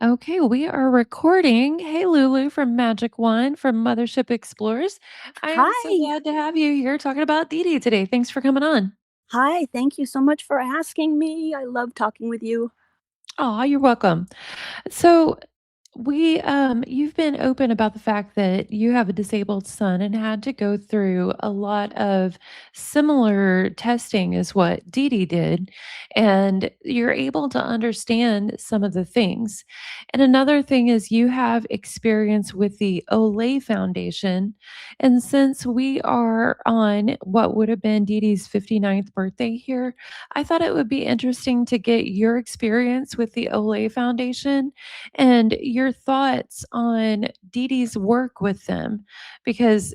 Okay, we are recording. Hey, Lulu from Magic One from Mothership Explores. I am so Hi. glad to have you here talking about Dee Dee today. Thanks for coming on. Hi, thank you so much for asking me. I love talking with you. Oh, you're welcome. So, you've been open about the fact that you have a disabled son and had to go through a lot of similar testing as what Dee Dee did, and you're able to understand some of the things. And another thing is you have experience with the Olay Foundation, and since we are on what would have been Dee Dee's 59th birthday here, I thought it would be interesting to get your experience with the Olay Foundation and your thoughts on Dee Dee's work with them because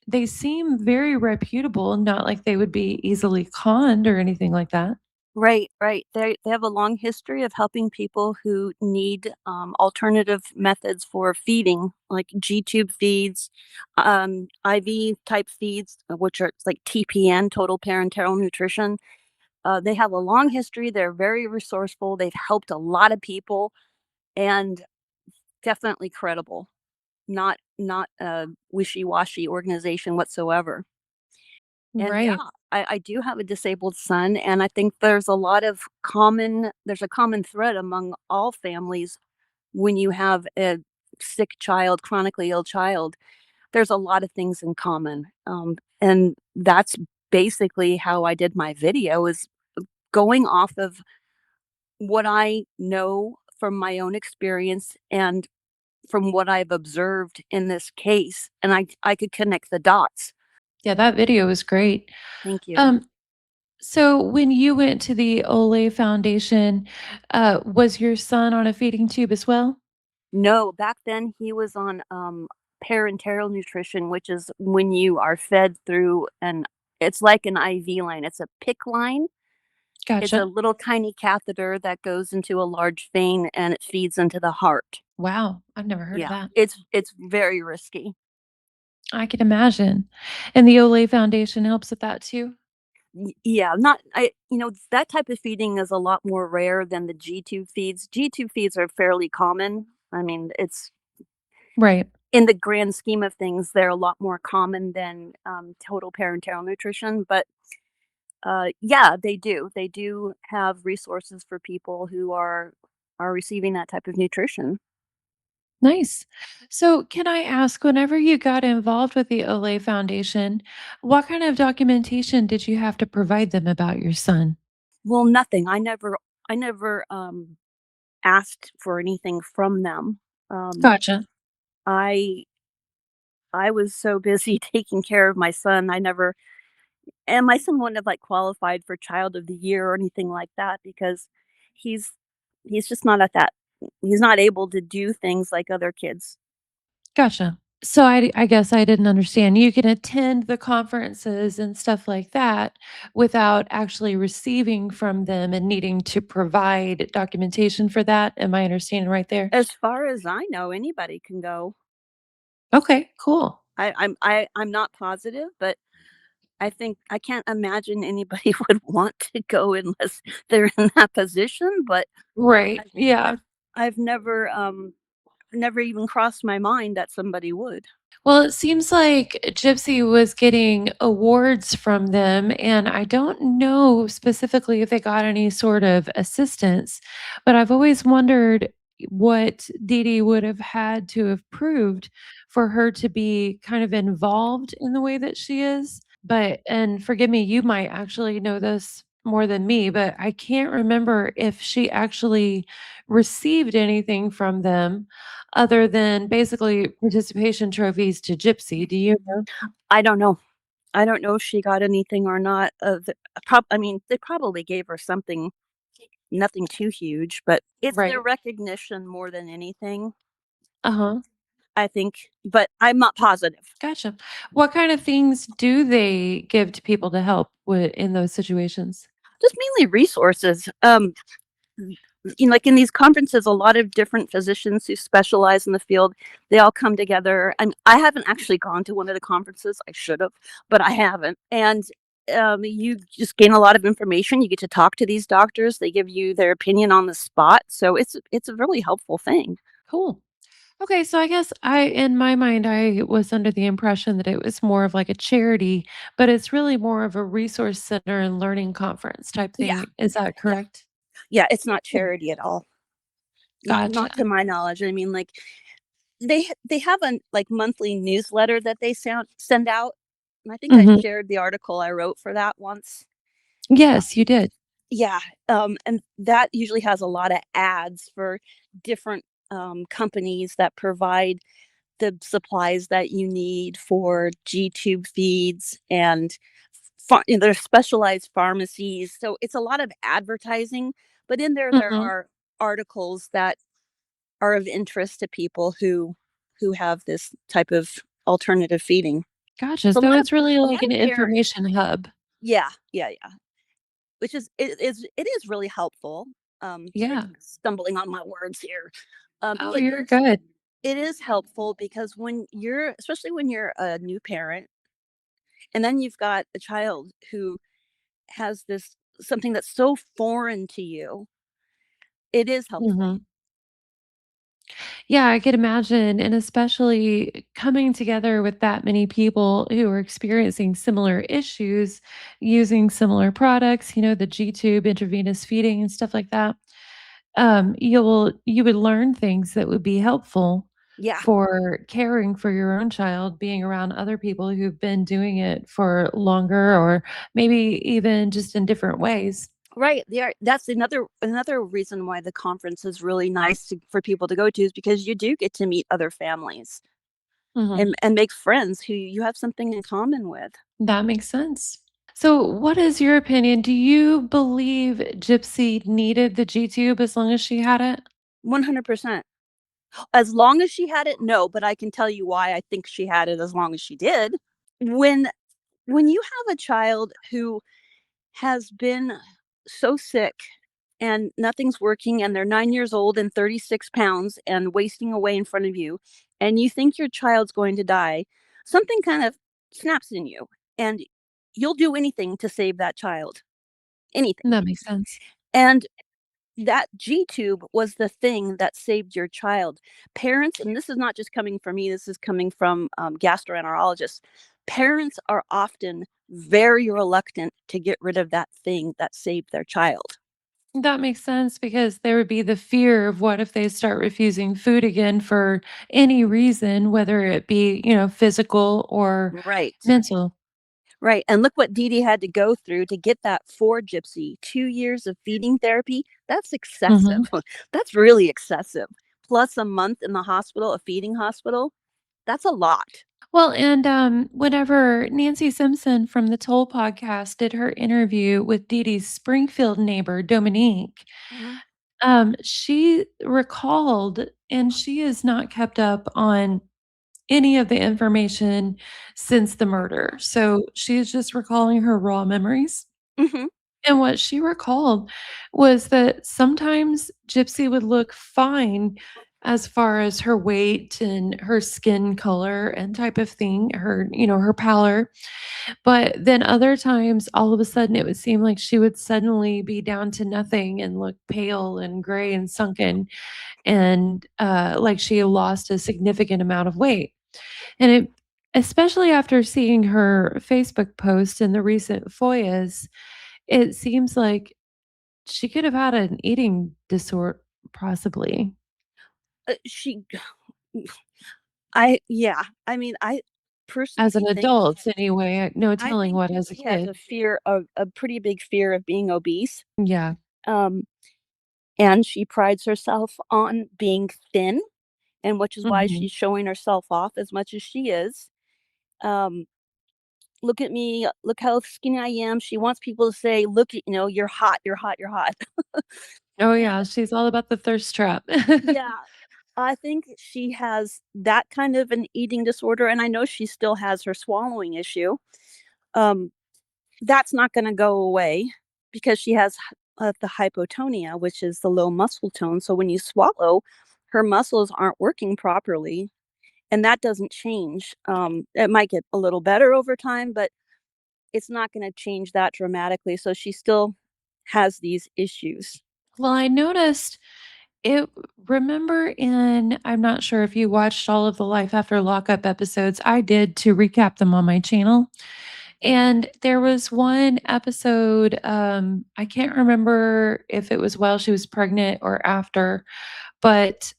they seem very reputable, not like they would be easily conned or anything like that. Right, right. They have a long history of helping people who need alternative methods for feeding, like G tube feeds, IV type feeds, which are like TPN, total parenteral nutrition. They have a long history. They're very resourceful. They've helped a lot of people, and definitely credible. Not a wishy washy organization whatsoever. And yeah, Right. I do have a disabled son, and I think there's a common thread among all families when you have a sick child, chronically ill child. There's a lot of things in common. And that's basically how I did my video is going off of what I know from my own experience and from what I've observed in this case. And I could connect the dots. Yeah, that video was great. Thank you. Um, so when you went to the Olay Foundation, was your son on a feeding tube as well? No, back then he was on, parenteral nutrition, which is when you are fed through it's like an IV line, it's a PICC line. It's a Gotcha. little tiny catheter that goes into a large vein and it feeds into the heart. Wow, I've never heard of Yeah, that. it's very risky. I can imagine. And the Olay Foundation helps with that too? Yeah, not I you know, that type of feeding is a lot more rare than the G-tube feeds. G-tube feeds are fairly common. I mean, it's Right. in the grand scheme of things, they're a lot more common than, total parenteral nutrition, but, yeah, they do. They do have resources for people who are receiving that type of nutrition. Nice. So, can I ask, whenever you got involved with the Olay Foundation, what kind of documentation did you have to provide them about your son? Well, nothing. I never asked for anything from them. Um, Gotcha. I I was so busy taking care of my son, and my son wouldn't have, like, qualified for child of the year or anything like that because he's he's just not at that he's not able to do things like other kids. Gotcha. So, I guess I didn't understand. You can attend the conferences and stuff like that without actually receiving from them and needing to provide documentation for that. Am I understanding right there? As far as I know, anybody can go. Okay, cool. I'm not positive, but I can't imagine anybody would want to go unless they're in that position, but Right. I've Yeah. I've I've never even crossed my mind that somebody would. Well, it seems like Gypsy was getting awards from them, and I don't know specifically if they got any sort of assistance, but I've always wondered what Dee Dee would have had to have proved for her to be kind of involved in the way that she is. But and forgive me, you might actually know this more than me, but I can't remember if she actually received anything from them other than basically participation trophies to Gypsy. Do you know? I don't know. I don't know if she got anything or not. I mean, they probably gave her something, nothing too huge, but it's their Right. recognition more than anything, Uh-huh. I think, but I'm not positive. Gotcha. What kind of things do they give to people to help with in those situations? Just mainly resources. Like in these conferences, a lot of different physicians who specialize in the field, they all come together. And I haven't actually gone to one of the conferences. I should have, but I haven't. And You just gain a lot of information. You get to talk to these doctors. They give you their opinion on the spot. So it's a really helpful thing. Cool. Okay, so I guess in my mind, I was under the impression that it was more of like a charity, but it's really more of a resource center and learning conference type Yeah, thing. Is that yeah, correct? yeah. It's not Yeah. charity at all. Not Gotcha. to my knowledge. I mean, like they have a like monthly newsletter that they send out. And I think I Mhm. shared the article I wrote for that once. Yes, you did. Yeah, and that usually has a lot of ads for different companies that provide the supplies that you need for G-tube feeds and there's specialized pharmacies. So it's a lot of advertising, but in there Mhm. are articles that are of interest to people who have this type of alternative feeding. Gotcha. So So it's really a like lot an of parents, information hub. yeah, yeah, yeah. Which is it is really helpful. Sorry, Yeah. stumbling on my words here. Oh, It you're is good. it is helpful because especially when you're a new parent, and then you've got a child who has this something that's so foreign to you, it is helpful. Mhm. Yeah, I could imagine, and especially coming together with that many people who are experiencing similar issues, using similar products, the G-tube, intravenous feeding, and stuff like that. You would learn things that would be helpful Yeah, for caring for your own child, being around other people who've been doing it for longer, or maybe even just in different ways. right. That's another reason why the conference is really nice for people to go to is because you do get to meet other families Mhm. and make friends who you have something in common with. That makes sense. So, what is your opinion? Do you believe Gypsy needed the G tube as long as she had it? 100%. As long as she had it, no, but I can tell you why I think she had it as long as she did. When when you have a child who has been so sick and nothing's working and they're 9 years old and 36 pounds and wasting away in front of you, and you think your child's going to die, something kind of snaps in you, and you'll do anything to save that child, anything. That makes sense. And that G-tube was the thing that saved your child. Parents, and this is not just coming from me, this is coming from, gastroenterologists. Parents are often very reluctant to get rid of that thing that saved their child. That makes sense because there would be the fear of what if they start refusing food again for any reason, whether it be, physical or Right. mental. Right, and look what Dee Dee had to go through to get that for Gypsy. 2 years of feeding therapy, that's excessive. Mhm. That's really excessive. Plus a month in the hospital, a feeding hospital, that's a lot. Well, and, whenever Nancy Simpson from the Toll podcast did her interview with Dee Dee's Springfield neighbor, Dominique, Mhm. she recalled, and she has not kept up on any of the information since the murder, so she's just recalling her raw memories, Mhm. and what she recalled was that sometimes Gypsy would look fine as far as her weight and her skin color and type of thing, her pallor, but then other times, all of a sudden, it would seem like she would suddenly be down to nothing and look pale and gray and sunken and, like she had lost a significant amount of weight. And it especially after seeing her Facebook post in the recent FOIAs, it seems like she could have had an eating disorder, possibly, She I yeah, I mean, I as an personally think adult anyway, no I telling think what as a Dee has kid. a pretty big fear of being obese, Yeah. um, and she prides herself on being thin, and which is why Mhm. she's showing herself off as much as she is. Um, "Look at me, look how skinny I am." She wants people to say, "Look at you're hot, you're hot, you're hot." Oh, And yeah, she's all about the thirst trap. yeah, I think she has that kind of an eating disorder, and I know she still has her swallowing issue. Um, that's not gonna go away because she has the hypotonia, which is the low muscle tone, so when you swallow, her muscles aren't working properly, and that doesn't change. It might get a little better over time, but it's not gonna change that dramatically, so she still has these issues. Well, I noticed it remember in I'm not sure if you watched all of the Life After Lockup episodes. I did to recap them on my channel. And there was one episode, I can't remember if it was while she was pregnant or after, but,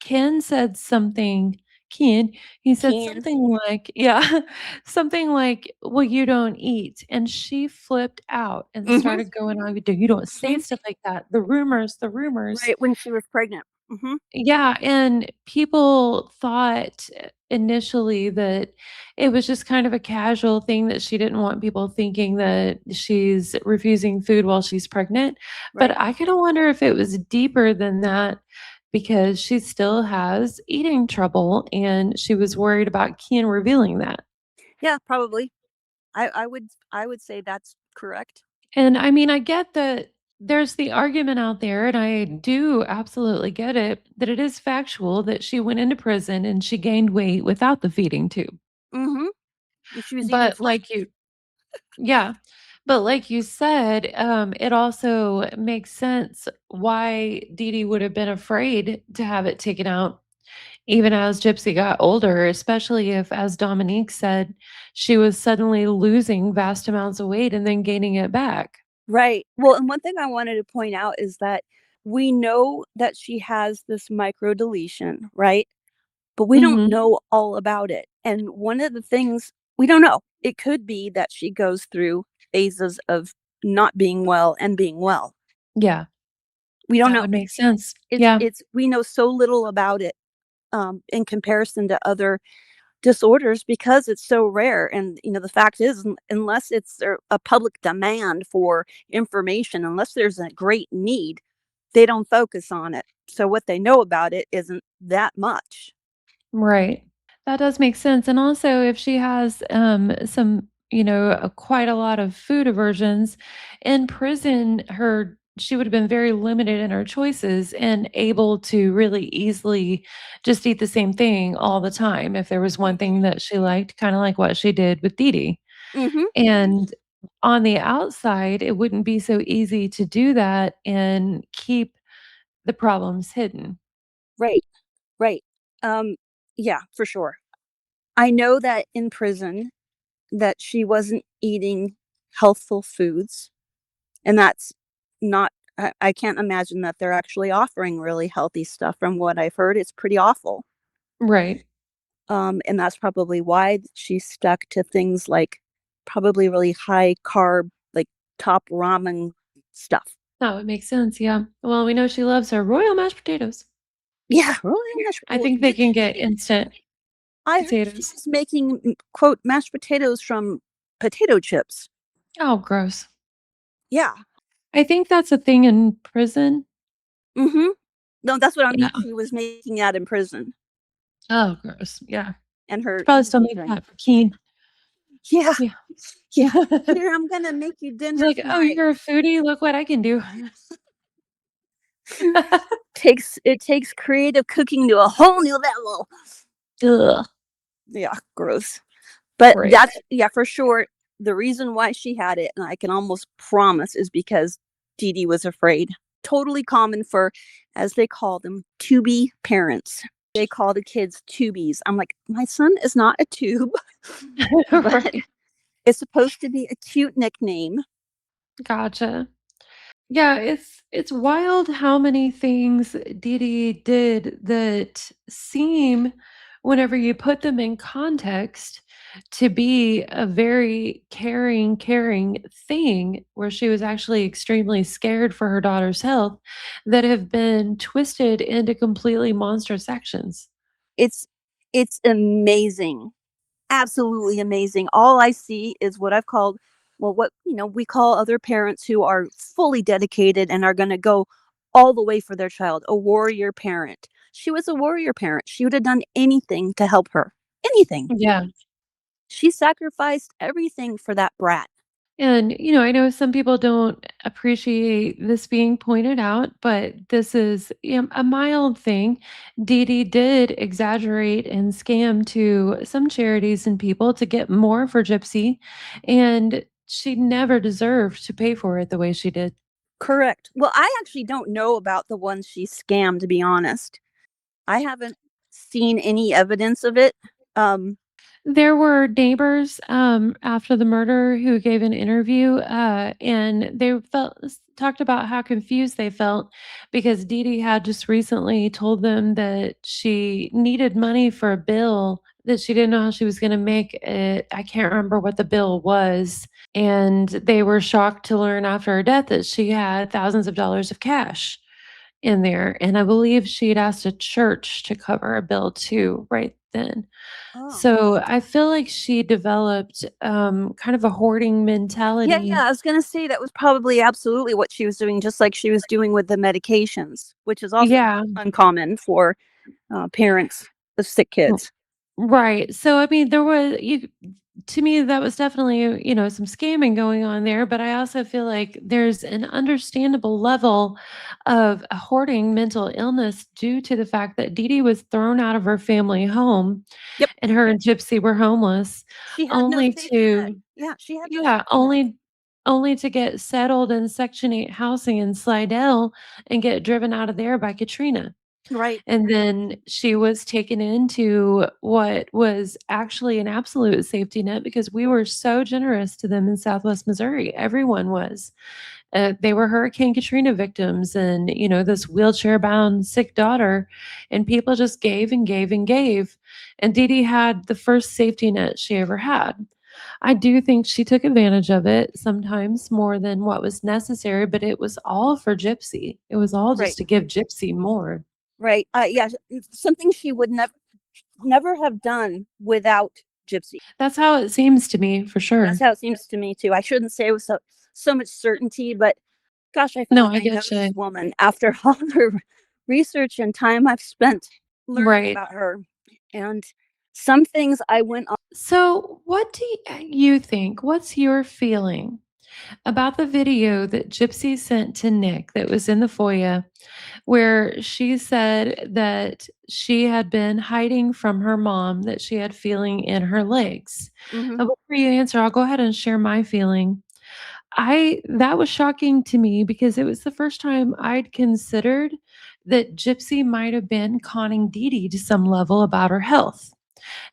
Ken said something Ken, he said Can. something like yeah, something like, "Well, you don't eat," and she flipped out and Mhm, started going on, "You don't say mhm. stuff like that. The rumors, the rumors." Right, when she was pregnant. Mhm. Yeah, and people thought initially that it was just kind of a casual thing that she didn't want people thinking that she's refusing food while she's pregnant, but Right. I kinda wonder if it was deeper than that because she still has eating trouble, and she was worried about Ken revealing that. Yeah, probably. I would say that's correct. And I mean, I get that there's the argument out there, and I do absolutely get it, that it is factual that she went into prison and she gained weight without the feeding tube. Mhm. She was eating But flesh. like you yeah. But like you said, it also makes sense why Dee Dee would have been afraid to have it taken out even as Gypsy got older, especially if, as Dominique said, she was suddenly losing vast amounts of weight and then gaining it back. Right. Well, and one thing I wanted to point out is that we know that she has this micro deletion, right? But we don't Mhm. know all about it. And one of the things we don't know, it could be that she goes through phases of not being well and being well. Yeah. We don't That know. would make sense. It's Yeah, it's we know so little about it in comparison to other disorders because it's so rare. And the fact is, unless it's a public demand for information, unless there's a great need, they don't focus on it. So what they know about it isn't that much. right. That does make sense, and also if she has, some, quite a lot of food aversions, in prison, her she would have been very limited in her choices and able to really easily just eat the same thing all the time if there was one thing that she liked, kinda like what she did with Dee Dee, Hmm. and on the outside, it wouldn't be so easy to do that and keep the problems hidden. Right, right. Um, yeah, for sure. I know that in prison that she wasn't eating healthful foods, and that's not. I can't imagine that they're actually offering really healthy stuff. From what I've heard, it's pretty awful. Right. And that's probably why she's stuck to things like probably really high carb, like top ramen stuff. That would make sense, yeah. Well, we know she loves her royal mashed potatoes. Yeah, really. I Well, think they can get instant I heard she potatoes. was making quote mashed potatoes from potato chips. Oh, gross. Yeah. I think that's a thing in prison. Mm-hmm. No, that's what I Yeah. mean. She was making that in prison, Oh, gross. Yeah. and She her probably still make doing. that for Keen. Yeah, Yeah. yeah. Here, I'm gonna make you He's dinner like, "Oh, tonight. you're a foodie? Look what I can do." Takes creative cooking to a whole new level. Ugh. Yeah, gross. But Right. that's yeah, for sure, the reason why she had it, and I can almost promise, is because Dee Dee was afraid. Totally common for, as they call them, "to-be" parents. They call the kids "tubies." I'm like, "My son is not a tube," but Right. it's supposed to be a cute nickname. Gotcha. Yeah, it's wild how many things Dee Dee did that seem, whenever you put them in context, to be a very caring thing, where she was actually extremely scared for her daughter's health, that have been twisted into completely monstrous actions. It's it's amazing. Absolutely amazing. All I see is what I've called, well, what, we call other parents who are fully dedicated and are gonna go all the way for their child, a warrior parent. She was a warrior parent. She would have done anything to help her. Anything. Yeah. She sacrificed everything for that brat. And, I know some people don't appreciate this being pointed out, but this is a mild thing. Dee Dee did exaggerate and scam to some charities and people to get more for Gypsy, and she never deserved to pay for it the way she did. Correct. Well, I actually don't know about the ones she scammed, to be honest. I haven't seen any evidence of it. Um, There were neighbors, after the murder who gave an interview, and they talked about how confused they felt because Dee Dee had just recently told them that she needed money for a bill that she didn't know how she was gonna make it. I can't remember what the bill was, and they were shocked to learn after her death that she had thousands of dollars of cash in there, and I believe she'd asked a church to cover a bill too right then. oh. So, I feel like she developed, kind of a hoarding Yeah, yeah, mentality. I was gonna say that was probably absolutely what she was doing, just like she was doing with the medications, which is also Yeah. uncommon for, parents of sick kids. Right. So, I mean, there was you to me, that was definitely, some scamming going on there, but I also feel like there's an understandable level of a hoarding mental illness due to the fact that Dee Dee was thrown out of her family home Yep, and her and Gypsy were homeless she had no only safety net. to Yeah, she had no yeah, safety net. only to get settled in Section 8 housing in Slidell and get driven out of there by Katrina. Right, And then she was taken into what was actually an absolute safety net because we were so generous to them in Southwest Missouri. Everyone was. They were Hurricane Katrina victims and, this wheelchair-bound sick daughter, and people just gave and gave and gave. And Dee Dee had the first safety net she ever had. I do think she took advantage of it sometimes more than what was necessary, but it was all for Gypsy. It was all right, just to give Gypsy more. right. Yeah, it's something she would never have done without Gypsy. That's how it seems to me, for That's sure. how it seems to me too. I shouldn't say it with so much certainty, but gosh, I feel No, like I I know get this you. woman after all the research and time I've spent learning Right. about her. And some things I went on. So, what do you think? What's your feeling about the video that Gypsy sent to Nick that was in the FOIA, where she said that she had been hiding from her mom that she had feeling in her legs? Mhm, But before you answer, I'll go ahead and share my feeling. I That was shocking to me because it was the first time I'd considered that Gypsy might have been conning Dee Dee to some level about her health.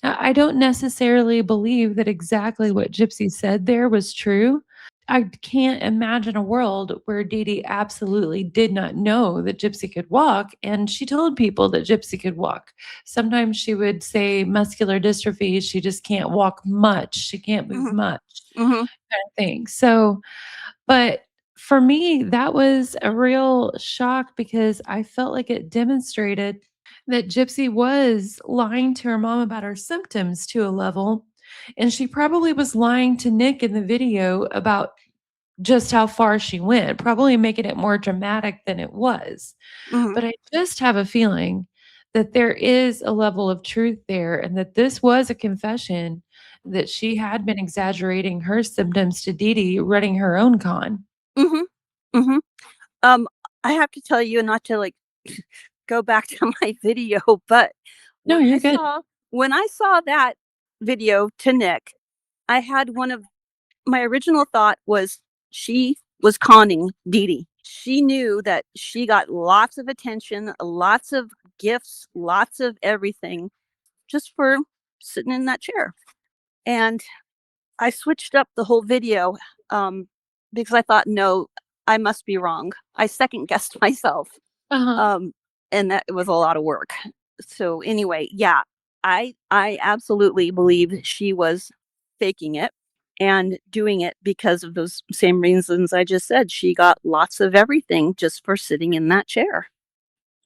Now, I don't necessarily believe that exactly what Gypsy said there was true. I can't imagine a world where Dee Dee absolutely did not know that Gypsy could walk, and she told people that Gypsy could walk. Sometimes she would say muscular dystrophy, she just can't walk much, she can't move mhm, much mhm, kind of thing. So, but for me, that was a real shock because I felt like it demonstrated that Gypsy was lying to her mom about her symptoms to a level, and she probably was lying to Nick in the video about just how far she went, probably making it more dramatic than it was. mhm, But I just have a feeling that there is a level of truth there and that this was a confession that she had been exaggerating her symptoms to Dee Dee, running her own con. mhm, mhm. Um, I have to tell you, not to, like, go back to my video, but No, when you're I good. saw when I saw that video to Nick, I had one of my original thought was she was conning Dee Dee. She knew that she got lots of attention, lots of gifts, lots of everything just for sitting in that chair. And I switched up the whole video um, because I thought, no, I must be wrong. I second guessed myself. Uh-huh. Um, and that was a lot of work. So anyway, yeah, I absolutely believe she was faking it and doing it because of those same reasons I just said. She got lots of everything just for sitting in that chair.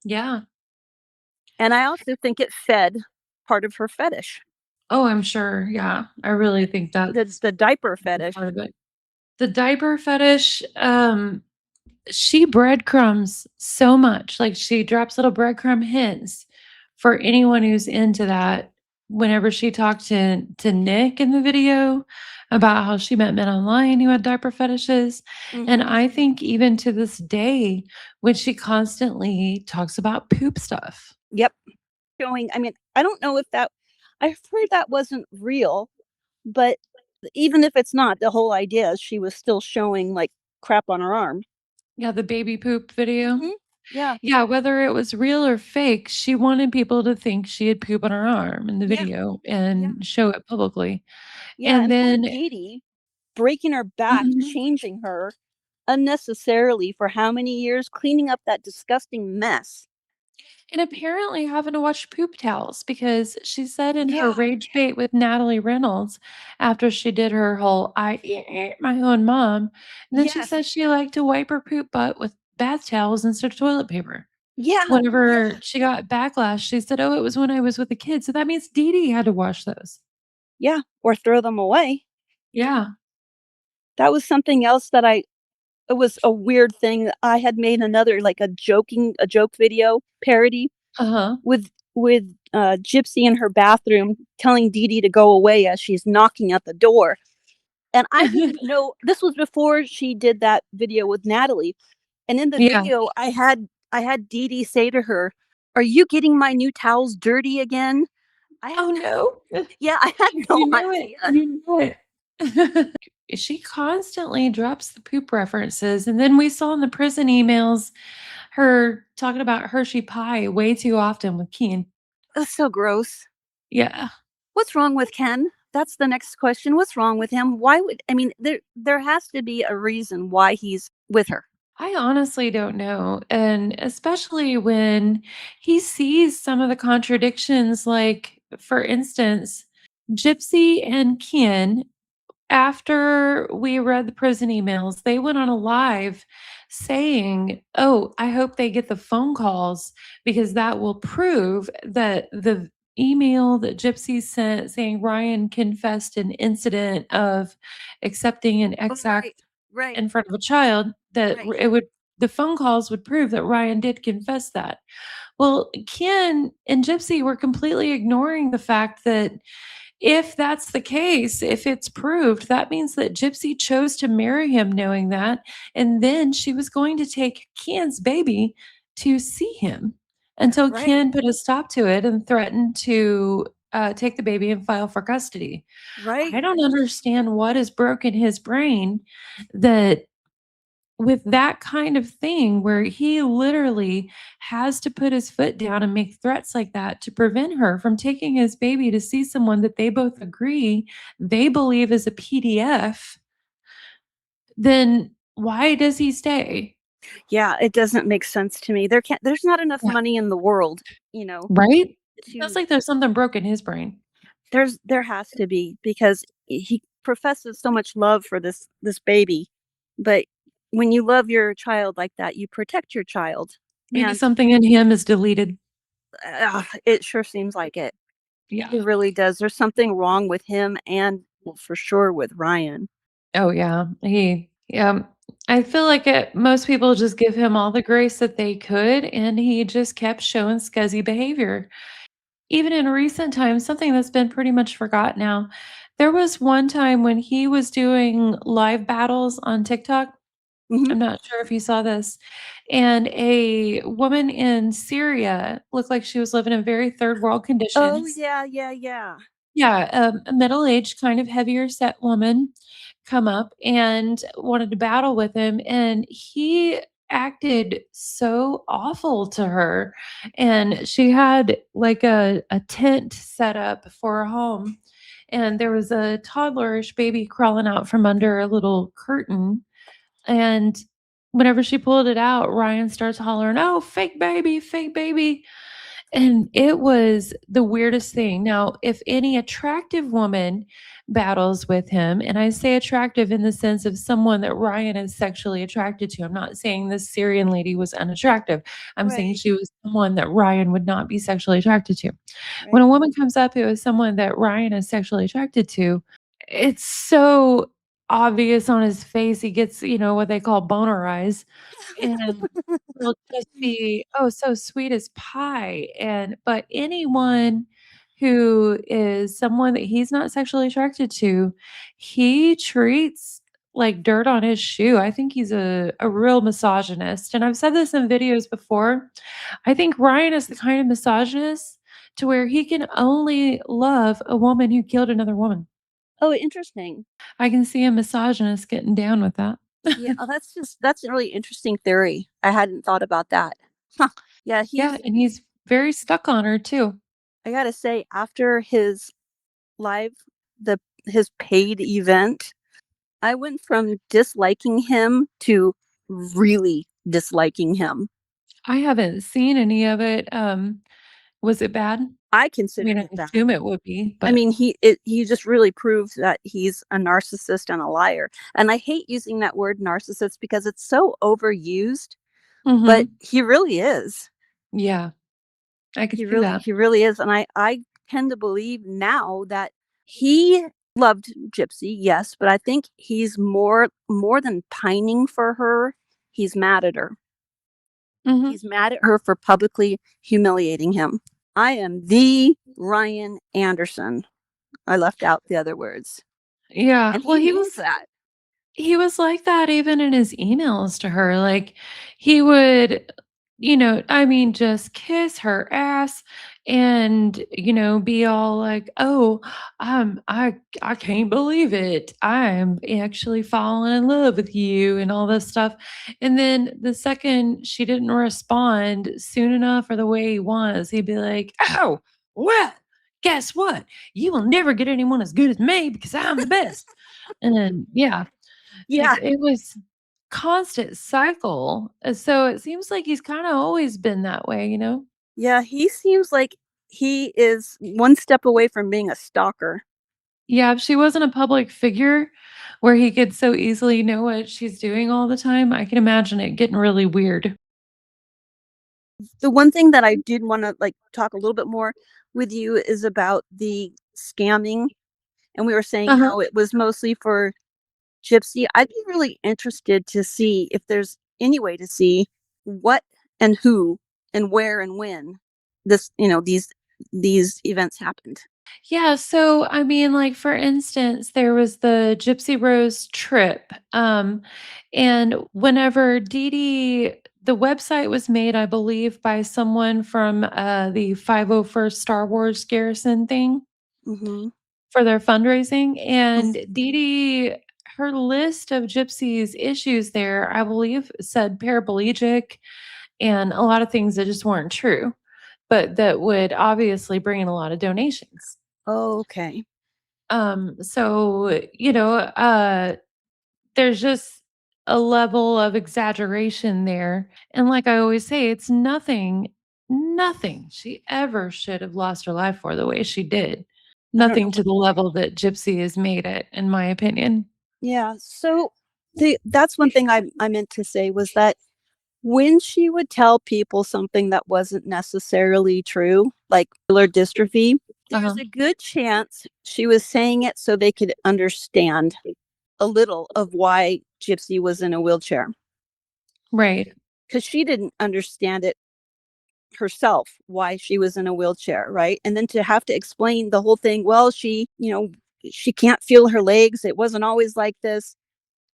Yeah. And I also think it fed part of her fetish, Oh, I'm sure, yeah. I really think the that's the diaper a big fetish. part of it. The diaper fetish, she breadcrumbs so much, like, she drops little breadcrumb hints for anyone who's into that. Whenever she talked to Nick in the video, about how she met men online who had diaper fetishes, and Mhm. I think even to this day, when she constantly talks about poop stuff. Yep. Showing I mean, I don't know if that I've heard that wasn't real, but even if it's not, the whole idea is she was still showing, like, crap on her arm. Yeah, the baby poop video. Mhm. Yeah. Yeah, whether it was real or fake, she wanted people to think she had poop on her arm in the Yeah. video Yeah. and show it publicly. Yeah, And and poor then Dee Dee, breaking her back, mhm. changing her unnecessarily for how many years, cleaning up that disgusting mess. And apparently having to watch poop towels because she said in her Yeah. rage bait with Natalie Reynolds after she did her whole "I ate my own mom," and then she Yes. said she liked to wipe her poop butt with bath towels instead of toilet paper. Yeah. Whenever Yeah. she got backlash, she said, "Oh, it was when I was with the kids," so that means Dee Dee had to wash those. Yeah. Or throw them away. Yeah. That was something else that I it was a weird thing. I had made another, like, a joke video parody Uh-huh. with Gypsy in her bathroom telling Dee Dee to go away as she's knocking at the door, and I didn't know this was before she did that video with Natalie, and in the Yeah. video, I had Dee Dee say to her, "Are you getting my new towels dirty again?" I had Oh, no. yeah, I had no You knew it. idea. You knew it. She constantly drops the poop references, and then we saw in the prison emails her talking about Hershey pie way too often with Keen. That's so gross. Yeah. What's wrong with Ken? That's the next question. What's wrong with him? Why would I mean, there has to be a reason why he's with her. I honestly don't know, and especially when he sees some of the contradictions, like, for instance, Gypsy and Ken after we read the prison emails, they went on a live saying, "Oh, I hope they get the phone calls because that will prove that the email that Gypsy sent saying Ryan confessed an incident of accepting an Oh, X right. act Right. in front of a child, that Right. it would the phone calls would prove that Ryan did confess that." Well, Ken and Gypsy were completely ignoring the fact that if that's the case, if it's proved, that means that Gypsy chose to marry him knowing that, and then she was going to take Ken's baby to see him until Right. Ken put a stop to it and threatened to, take the baby and file for custody. I Right. don't understand what has broken his brain that with that kind of thing where he literally has to put his foot down and make threats like that to prevent her from taking his baby to see someone that they both agree they believe is a PDF, then why does he stay? Yeah, it doesn't make sense to me. There's not enough Yeah. money in the world, you know, Right? It feels to like there's something broke in his brain. there has to be because he professes so much love for this baby, but when you love your child like that, you protect your child, Maybe and something in him is deleted. it sure seems like it. Yeah. It really does. There's something wrong with him and, well, for sure with Ryan. Oh, yeah. Yeah. I feel like most people just give him all the grace that they could, and he just kept showing scuzzy behavior. Even in recent times, something that's been pretty much forgot now. There was one time when he was doing live battles on TikTok. Mhm. I'm not sure if you saw this. And a woman in Syria looked like she was living in very third world Oh, conditions. yeah, yeah, yeah. Yeah, a middle-aged, kind of heavier set woman come up and wanted to battle with him, and he acted so awful to her, and she had, like, a tent set up for her home, and there was a toddlerish baby crawling out from under a little curtain, and whenever she pulled it out, Ryan starts hollering, "Oh, fake baby," and it was the weirdest thing. Now, if any attractive woman battles with him, and I say attractive in the sense of someone that Ryan is sexually attracted to, I'm not saying this Syrian lady was unattractive. I'm saying Right, she was someone that Ryan would not be sexually attracted to. When right. a woman comes up who is someone that Ryan is sexually attracted to, it's so obvious on his face. He gets, what they call boner eyes, and he'll just be, oh, so sweet as pie, but anyone who is someone that he's not sexually attracted to, he treats like dirt on his shoe. I think he's a real misogynist, and I've said this in videos before. I think Ryan is the kind of misogynist to where he can only love a woman who killed another woman. Oh, interesting. I can see a misogynist getting down with that. Yeah, oh, that's a really interesting theory. I hadn't thought about that. Huh. Yeah, Yeah, he's and he's very stuck on her too. I gotta say, after his live the his paid event, I went from disliking him to really disliking him. I haven't seen any of it. Was it bad? I I considered mean, I it bad. assume it would be, I but mean, he just really proved that he's a narcissist and a liar. And I hate using that word narcissist because it's so overused, but mhm. he really is. Yeah, I could He see really that. he really is, and I tend to believe now that he loved Gypsy, yes, but I think he's more than pining for her, he's mad at her. Mhm. He's mad at her for publicly humiliating him. I am the Ryan Anderson. I left out the other words, Yeah, and well, he knows that. he was like that even in his emails to her, like, he would, I mean, just kiss her ass and, be all like, "Oh, I can't believe it. I'm actually falling in love with you," and all this stuff, and then the second she didn't respond soon enough or the way he was, he'd be like, "Oh, well, guess what? You will never get anyone as good as me because I'm the best." And then yeah. Yeah, It was constant cycle, so it seems like he's kinda always been that way, you know? yeah, he seems like he is one step away from being a stalker. Yeah, if she wasn't a public figure where he could so easily know what she's doing all the time, I can imagine it getting really weird. The one thing that I did wanna, like, talk a little bit more with you is about the scamming, and we were saying Uh-huh. how it was mostly for Gypsy. I'd be really interested to see if there's any way to see what and who and where and when these events happened. Yeah, so, I mean, like, for instance, there was the Gypsy Rose trip, and whenever Dee Dee the website was made, I believe, by someone from, the 501st Star Wars Garrison thing Mhm. for their fundraising, Mm. and Dee Dee her list of Gypsy's issues there, I believe, said paraplegic and a lot of things that just weren't true, but that would obviously bring in a lot of donations. Okay. So, there's just a level of exaggeration there. And like I always say, it's nothing she ever should have lost her life for the way she did. I don't know Nothing to what the level that Gypsy has made it, in my opinion. Yeah, so that's one thing I meant to say was that when she would tell people something that wasn't necessarily true, like muscular dystrophy, there's Uh-huh. a good chance she was saying it so they could understand a little of why Gypsy was in a wheelchair, Right. because she didn't understand it herself why she was in a wheelchair, right? And then to have to explain the whole thing, well, she can't feel her legs. It wasn't always like this.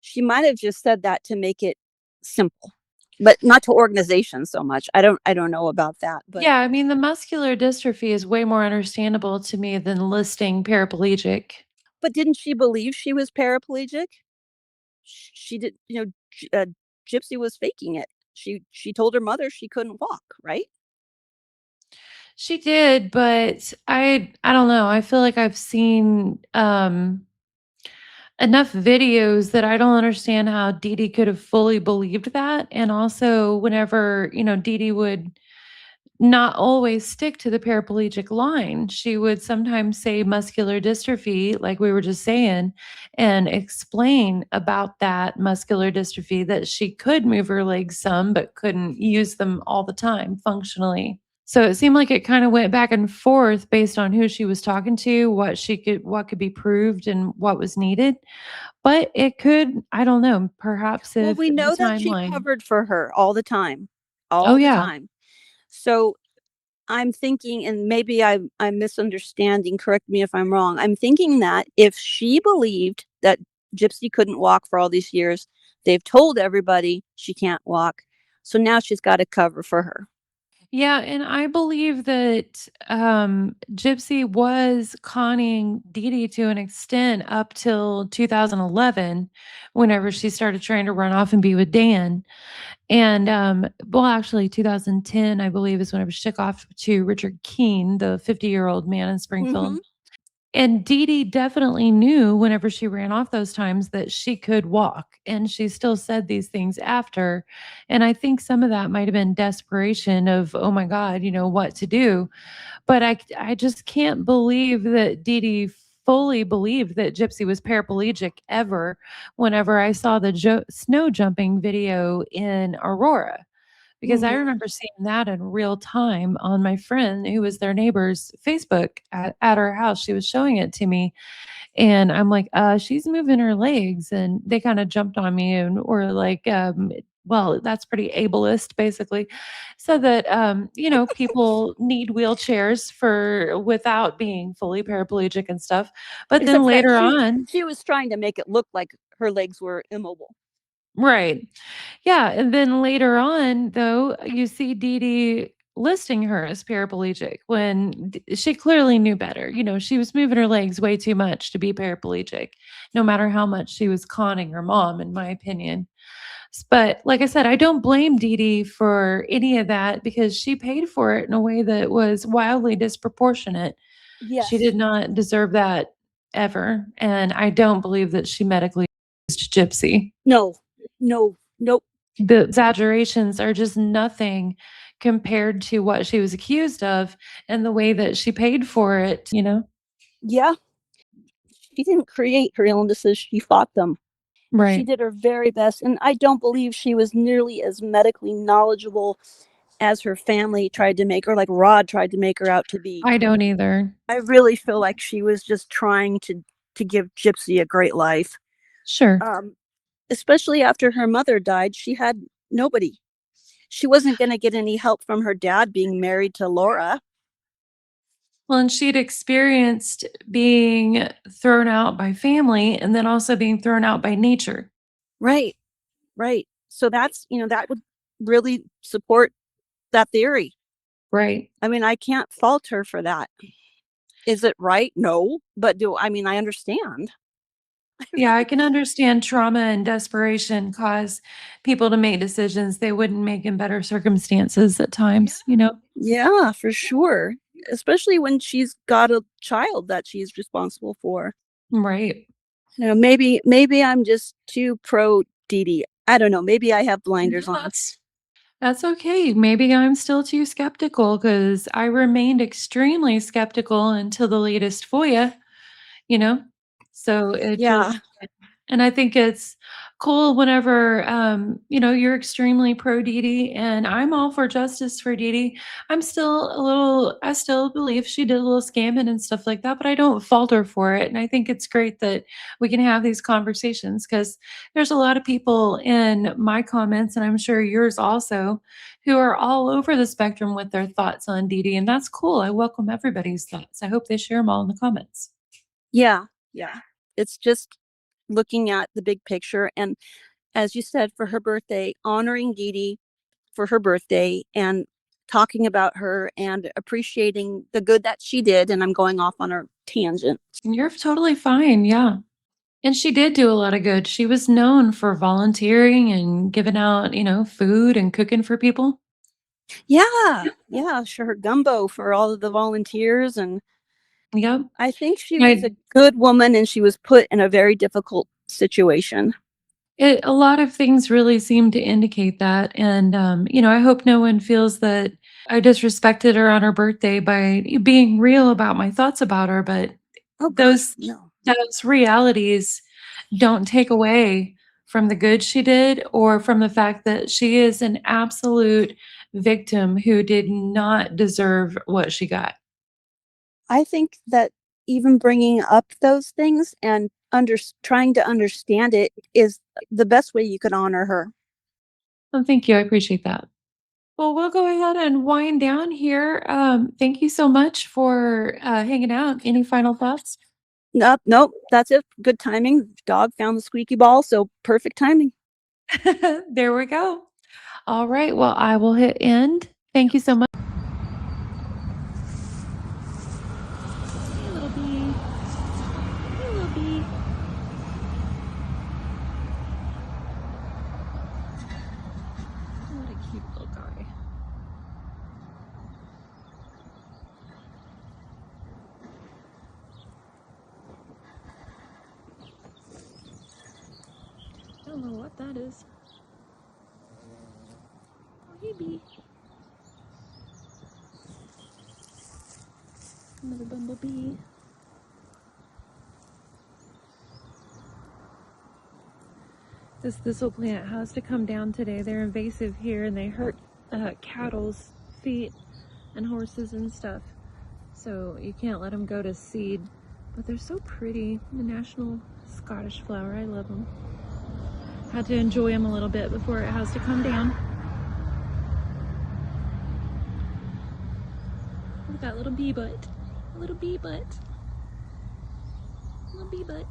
She might have just said that to make it simple, but not to organizations so much. I don't know about that, but Yeah, I mean, the muscular dystrophy is way more understandable to me than listing paraplegic. didn't she believe she was paraplegic? She did, Gypsy was faking it. She told her mother she couldn't walk, right? She did, but I don't know, I feel like I've seen, enough videos that I don't understand how Dee Dee could have fully believed that, and also whenever, Dee Dee would not always stick to the paraplegic line, she would sometimes say muscular dystrophy, like we were just saying, and explain about that muscular dystrophy that she could move her legs some, but couldn't use them all the time functionally. So it seemed like it kinda went back and forth based on who she was talking to, what could be proved and what was needed. But it could I don't know, perhaps Well, if we the know that she timeline. covered for her Oh, all the yeah. time. So I'm thinking, and maybe I'm misunderstanding, correct me if I'm wrong. I'm thinking that if she believed that Gypsy couldn't walk for all these years, they've told everybody she can't walk. So now she's got a cover for her. Yeah, and I believe that, Gypsy was conning Dee Dee to an extent up till 2011, whenever she started trying to run off and be with Dan, and, well, actually, 2010, I believe, is whenever she took off to Richard Keene, the 50-year-old man in Springfield. Mhm. And Dee Dee definitely knew whenever she ran off those times that she could walk, and she still said these things after, and I think some of that might have been desperation of, "Oh my god," what to do, but I just can't believe that Dee Dee fully believed that Gypsy was paraplegic ever whenever I saw the snow jumping video in Aurora. Because I Mhm. remember seeing that in real time on my friend who was their neighbor's Facebook at her house. She was showing it to me, and I'm like, she's moving her legs." And they kinda jumped on me and were like, "Well, that's pretty ableist," basically. Said that, people need wheelchairs for without being fully paraplegic and stuff. But then Except for that later she on. she was trying to make it look like her legs were immobile. Right. Yeah, and then later on, though, you see Dee Dee listing her as paraplegic when she clearly knew better. She was moving her legs way too much to be paraplegic, no matter how much she was conning her mom, in my opinion. But like I said, I don't blame Dee Dee for any of that because she paid for it in a way that was wildly disproportionate. She Yes. did not deserve that ever, and I don't believe that she medically used Gypsy. No. No. Nope. The exaggerations are just nothing compared to what she was accused of and the way that she paid for it. Yeah. She didn't create her illnesses, she fought them. She Right. did her very best, and I don't believe she was nearly as medically knowledgeable as her family tried to make her, like Rod tried to make her out to be. I don't either. I really feel like she was just trying to give Gypsy a great life. Sure. Um, Especially after her mother died, she had nobody. She wasn't gonna get any help from her dad being married to Laura. Well, and she'd experienced being thrown out by family and then also being thrown out by nature. Right, right. So that would really support that theory. Right. I mean, I can't fault her for that. Is it right? No, but I understand. Yeah, I can understand trauma and desperation cause people to make decisions they wouldn't make in better circumstances at Yeah. times. Yeah, for sure. Especially when she's got a child that she's responsible for. Right. Maybe I'm just too pro Dee Dee. I don't know. Maybe I have blinders No, on. that's okay. Maybe I'm still too skeptical because I remained extremely skeptical until the latest FOIA, you know? So it Yeah. just and I think it's cool whenever, you're extremely pro Dee Dee, and I'm all for justice for Dee Dee. I still believe she did a little scamming and stuff like that, but I don't fault her for it. And I think it's great that we can have these conversations because there's a lot of people in my comments, and I'm sure yours also, who are all over the spectrum with their thoughts on Dee Dee. And that's cool. I welcome everybody's thoughts. I hope they share them all in the comments. Yeah. Yeah. It's just looking at the big picture. And as you said, for her birthday, honoring Dee Dee for her birthday and talking about her and appreciating the good that she did. And I'm going off on a tangent. You're totally fine. Yeah. And she did do a lot of good. She was known for volunteering and giving out, food and cooking for people. Yeah. Yeah. Sure. Her gumbo for all of the volunteers. And Yep. I think she was a I good woman and she was put in a very difficult situation. A lot of things really seem to indicate that, and, I hope no one feels that I disrespected her on her birthday by being real about my thoughts about her, but Oh gosh, those no. those realities don't take away from the good she did or from the fact that she is an absolute victim who did not deserve what she got. I think that even bringing up those things and trying to understand it is the best way you could honor her. Well, thank you, I appreciate that. Well, we'll go ahead and wind down here. Thank you so much for hanging out. Any final thoughts? Nope, nope, that's it. Good timing. Dog found the squeaky ball, so perfect timing. There we go. All right. Well, I will hit end. Thank you so much. Hey, little bee. Hey, little bee. What a cute little guy. I don't know what that is. Oh, hey, bee. Another bumblebee. This thistle plant has to come down today. They're invasive here and they hurt cattle's feet and horses and stuff. So you can't let them go to seed. But they're so pretty. The national Scottish flower. I love them. Had to enjoy them a little bit before it has to come down. Look at that little bee butt. A little bee butt. Little bee butt.